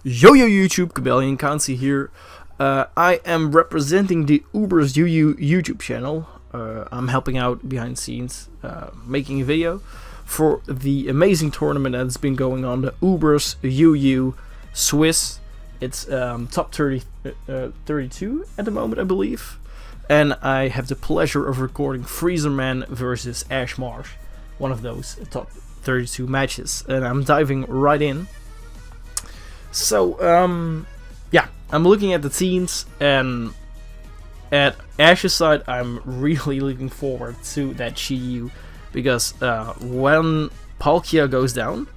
Yo YouTube, Cabellion Kansi here. I am representing the UUbers YouTube channel. I'm helping out behind the scenes, making a video for the amazing tournament that's been going on, the UUbers UU Swiss. It's top 32 at the moment, I believe. And I have the pleasure of recording Freeze77 versus Ash Marsh, one of those top 32 matches. And I'm diving right in. So, yeah, I'm looking at the teams, and at Ash's side, I'm really looking forward to that Chi-Yu, because when Palkia goes down,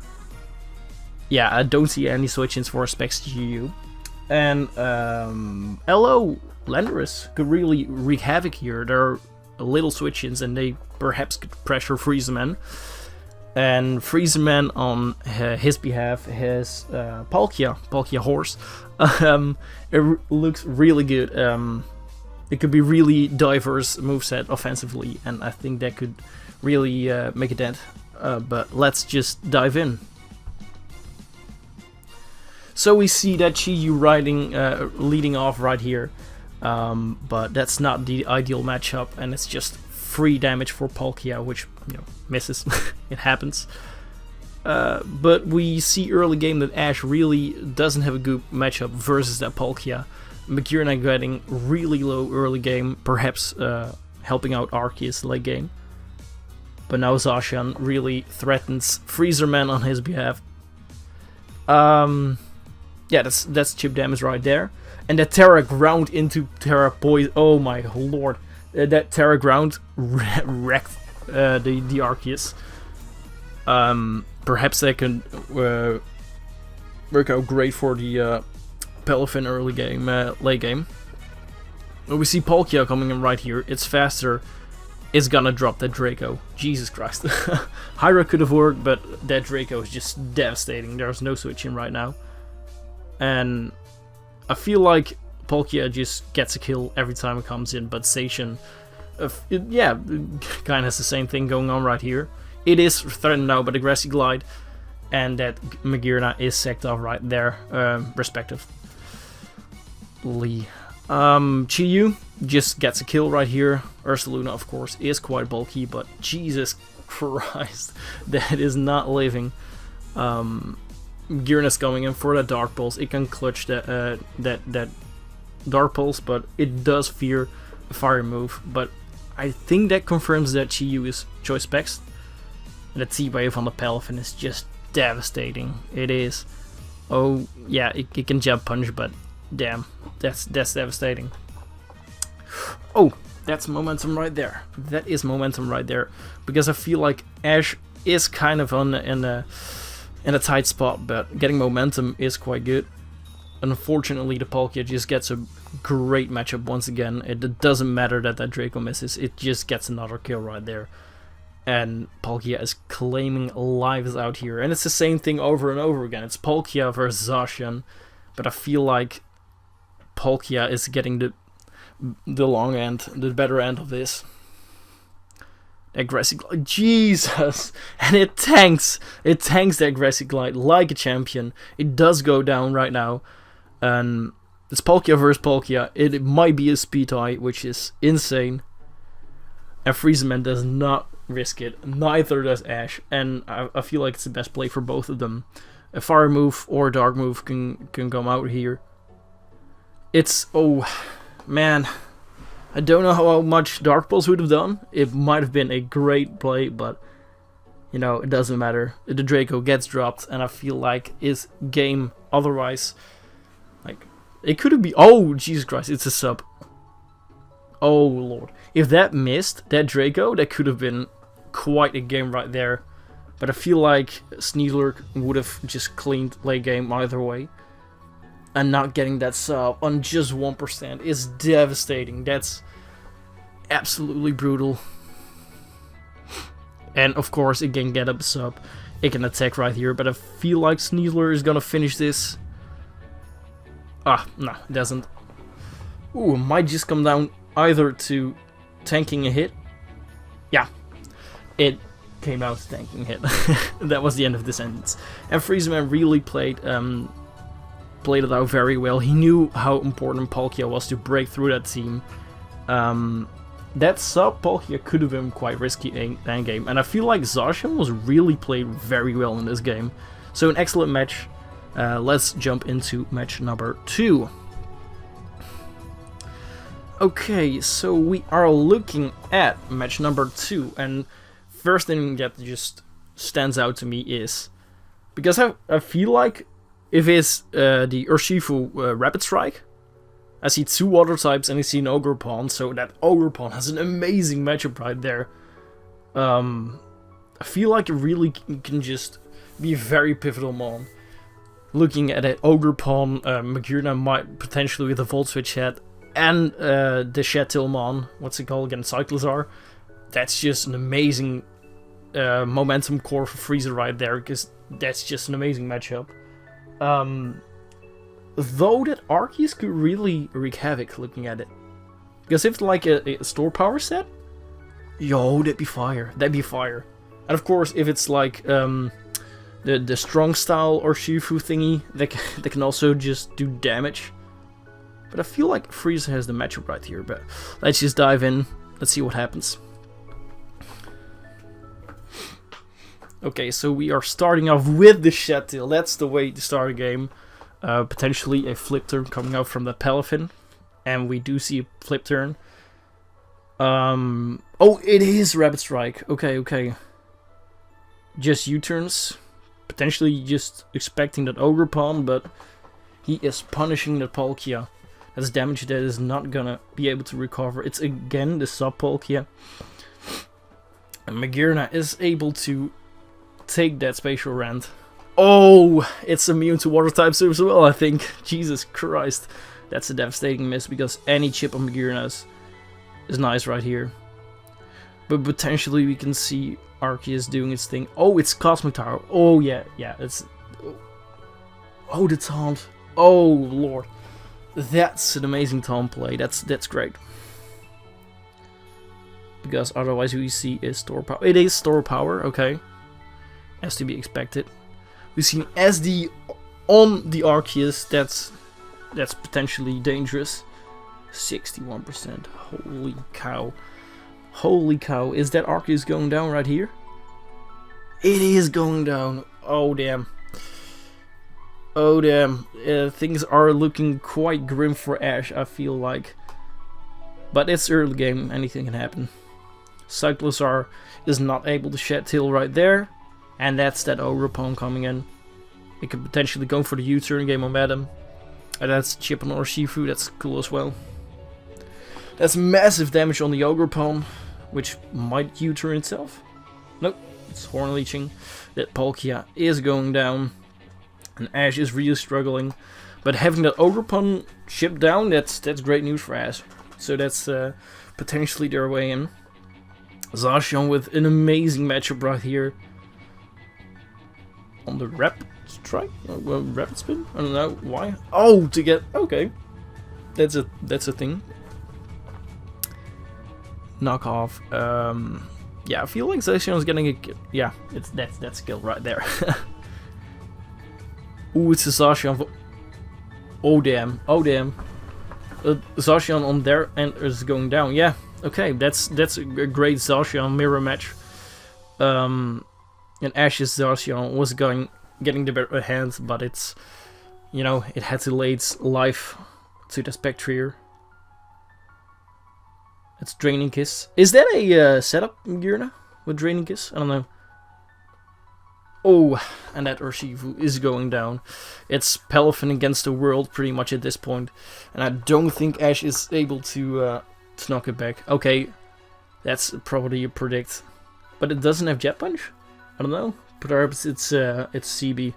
yeah, I don't see any switch-ins for Specs Chi-Yu, and LO Landorus could really wreak havoc here. There are little switch-ins, and they perhaps could pressure Freeze77. And Freeze77 on his behalf has Palkia horse. It looks really good. It could be really diverse moveset offensively, and I think that could really make a dent. But let's just dive in. So we see that Chi-Yu leading off right here, but that's not the ideal matchup, and it's just free damage for Palkia, which, you know, misses. It happens. But we see early game that Ash really doesn't have a good matchup versus that Palkia. Magirna getting really low early game, perhaps helping out Arceus late game. But now Zacian really threatens Freeze77 on his behalf. Yeah, that's chip damage right there. And that Terra ground into Terra Poison. Oh my lord. That Terra ground wrecked the Arceus. Perhaps that can work out great for the Pelifin early game, late game. We see Palkia coming in right here. It's faster. It's gonna drop that Draco. Jesus Christ. Hyra could have worked, but that Draco is just devastating. There's no switching right now. And I feel like Palkia just gets a kill every time it comes in, but Zacian, yeah, kind of has the same thing going on right here. It is threatened now by the Grassy Glide, and that Magirna is sacked off right there, respectively. Chi-Yu just gets a kill right here. Ursaluna, of course, is quite bulky, but Jesus Christ, that is not living. Magirna's going in for that Dark Pulse. It can clutch that Dark Pulse, but it does fear a fire move. But I think that confirms that Chi-Yu is choice specs. And the T-Wave on the Pelifin is just devastating. It is. Oh, yeah, it can jump punch, but damn, that's devastating. Oh, that's momentum right there. That is momentum right there. Because I feel like Ash is kind of in a tight spot, but getting momentum is quite good. Unfortunately, the Palkia just gets a great matchup once again. It doesn't matter that Draco misses, it just gets another kill right there. And Palkia is claiming lives out here. And it's the same thing over and over again. It's Palkia versus Zacian, but I feel like Palkia is getting the long end, the better end of this. Aggressive Glide, Jesus, and it tanks the Aggressive Glide like a champion. It does go down right now, and it's Palkia versus Palkia. It might be a speed tie, which is insane, and Freeze77 does not risk it. Neither does Ash, and I feel like it's the best play for both of them. A fire move or a dark move can come out here. It's, oh man, I don't know how much Dark Pulse would have done. It might have been a great play, but, you know, it doesn't matter. The Draco gets dropped, and I feel like his game otherwise, like, it could have been, oh, Jesus Christ, it's a sub. Oh, Lord. If that missed, that Draco, that could have been quite a game right there. But I feel like Sneasler would have just cleaned late game either way. And not getting that sub on just 1% is devastating. That's absolutely brutal. And of course it can get up a sub. It can attack right here, but I feel like Sneasler is gonna finish this. Ah, no, it doesn't. Ooh, it might just come down either to tanking a hit. Yeah, it came out tanking hit. That was the end of the sentence. And Freeze77 really played played it out very well. He knew how important Palkia was to break through that team. That sub Palkia could have been quite risky in game, and I feel like Zacian was really played very well in this game. So an excellent match. Let's jump into match number 2. Okay, so we are looking at match number 2, and first thing that just stands out to me is, because I feel like if it's the Urshifu Rapid Strike, I see 2 water types and I see an Ogerpon, so that Ogerpon has an amazing matchup right there. I feel like it really can just be a very pivotal mon. Looking at it, Ogerpon, Magearna might potentially with a Volt Switch head, and the Shatilmon, what's it called again, Cyclizar. That's just an amazing momentum core for Freezer right there, because that's just an amazing matchup. Though that Arceus could really wreak havoc looking at it. Because if it's like a store power set, yo, that'd be fire. That'd be fire. And of course, if it's like the strong style Urshifu thingy, that can also just do damage. But I feel like Freezer has the matchup right here. But let's just dive in. Let's see what happens. Okay, so we are starting off with the Shatil. That's the way to start a game. Potentially a flip turn coming out from the Palafin. And we do see a flip turn. Oh, it is Rapid Strike. Okay. Just U-turns. Potentially just expecting that Ogerpon, but he is punishing the Palkia. That's damage that is not gonna be able to recover. It's again the sub Palkia. And Magearna is able to take that spatial rend. Oh, it's immune to water types as well, I think. Jesus Christ. That's a devastating miss, because any chip on Magearna's is nice right here. But potentially we can see Arceus doing its thing. Oh, it's Cosmic Tower. Oh, yeah, it's... Oh, the taunt. Oh, Lord. That's an amazing taunt play. That's great. Because otherwise we see is store power. It is store power, okay. As to be expected. We've seen SD on the Arceus. That's potentially dangerous. 61%. Holy cow. Holy cow. Is that Arceus going down right here? It is going down. Oh, damn. Oh, damn. Things are looking quite grim for Ash, I feel like. But it's early game. Anything can happen. Cyclizar is not able to shed tail right there. And that's that Ogerpon coming in. It could potentially go for the U-turn game on Madam. And that's Chip on Urshifu. That's cool as well. That's massive damage on the Ogerpon, which might U-turn itself. Nope, it's Horn Leeching. That Palkia is going down. And Ash is really struggling. But having that Ogerpon shipped down, that's great news for Ash. So that's potentially their way in. Zacian with an amazing matchup right here. On the Rapid Strike? Rapid Spin? I don't know why. Oh, to get... Okay. That's a thing. Knockoff. Yeah, I feel like Zacian is getting a... Yeah, that's skill right there. Ooh, it's a Zacian. Oh, damn. Oh, damn. Zacian on their end is going down. Yeah, okay. That's a great Zacian mirror match. And Ash's Zacian was getting the better hand, but it's, you know, it had to lay its life to the Spectrier. It's Draining Kiss. Is that a setup, Magearna, with Draining Kiss? I don't know. Oh, and that Urshifu is going down. It's Palafin against the world pretty much at this point. And I don't think Ash is able to knock it back. Okay, that's probably a predict. But it doesn't have Jet Punch? I don't know. Perhaps it's CB.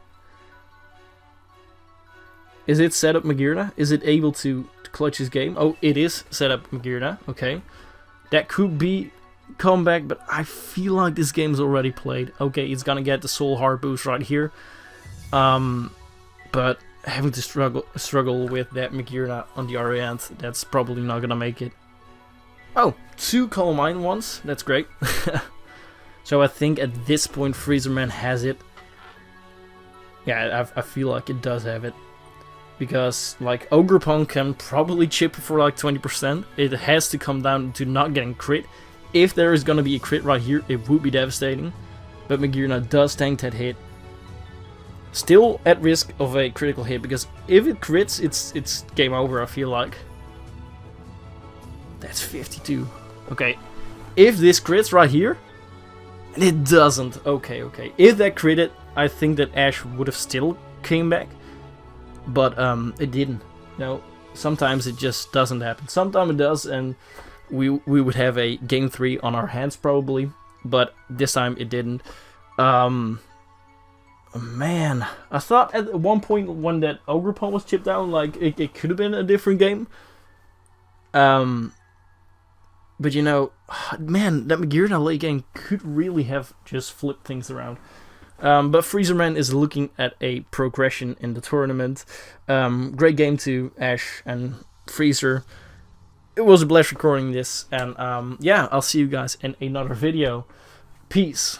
Is it set up Magearna? Is it able to clutch his game? Oh, it is set up Magearna. Okay. That could be comeback, but I feel like this game's already played. Okay, it's gonna get the Soul Heart boost right here. But having to struggle with that Magearna on the other end, that's probably not gonna make it. Oh, 2 Calm Mind ones. That's great. So I think at this point Freezerman has it. Yeah, I feel like it does have it. because like Ogrepon can probably chip for like 20%. It has to come down to not getting crit. If there is gonna be a crit right here, it would be devastating. But Magearna does tank that hit. Still at risk of a critical hit, because if it crits, it's game over, I feel like. That's 52. Okay. If this crits right here, and it doesn't. Okay. If that critted, I think that Ashe would have still came back. But it didn't. You know, sometimes it just doesn't happen. Sometimes it does, and we would have a game 3 on our hands probably. But this time it didn't. Man, I thought at one point when that Ogrepon was chipped down, like it could have been a different game. But you know, man, that Magearna late game could really have just flipped things around. But Freezer77 is looking at a progression in the tournament. Great game to Ashe and Freezer. It was a blast recording this, and yeah, I'll see you guys in another video. Peace.